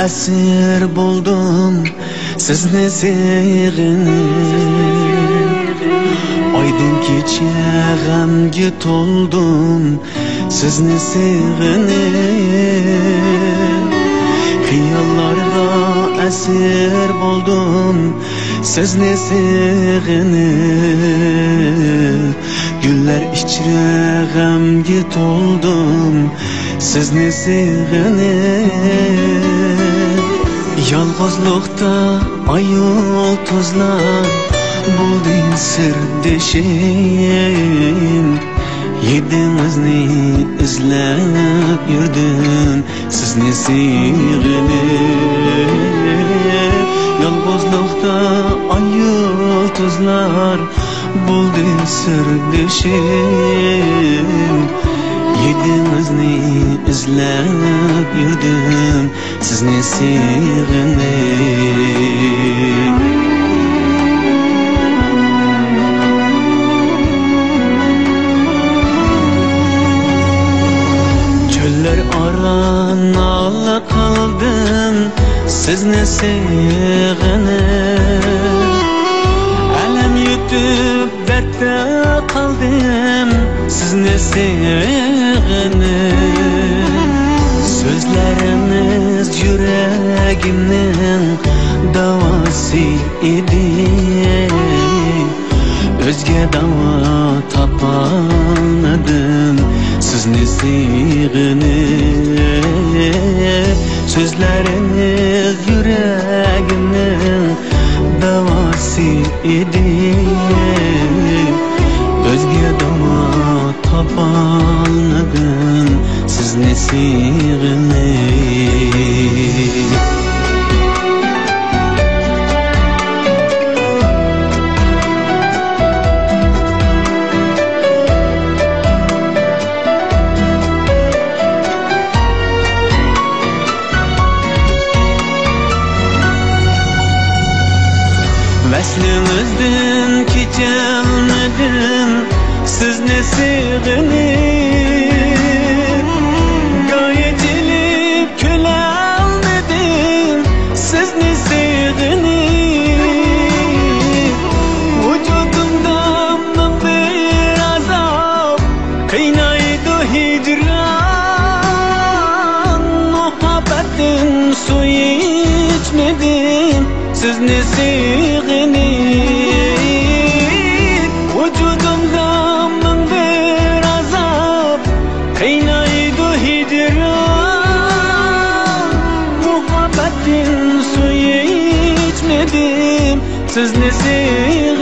esir buldum sizni sevginib. Aydın kecha g'amga to'ldim sizni sevginib. Xiyollarda esir buldum sizni sevginib. Güllər içre g'amga to'ldim sizni sevginib. Yalg'izlikda ayol tuzlar buldu sirdeşim. Yedinizni izlab yurdim sizni sevginib. Yalg'izlikda ayol tuzlar buldu sirdeşim. Yedinizni izlab yurdim sizni sevginib. Çöller arana kaldım sizni sevginib. Alam yutib dardda kaldım sizni sevginib. Sözleriniz yüreğimnin davası idi. Özge dava tapamadım sizni sevginib. Sözleriniz yüreğimnin davası idi. Özge dava tapamadım sizni sevginib. Veslinizden keçelmedim sizni sevginib. Gayet elip külalmedim sizni sevginib. Vücudumda min bir azap kıynaydı hicran. Muhabbetin suyu içmedim sizni sevginib. Vücudumda min bir azap kıynaydı hicran. Muhabbetin suyu içmedim sizni sevginib.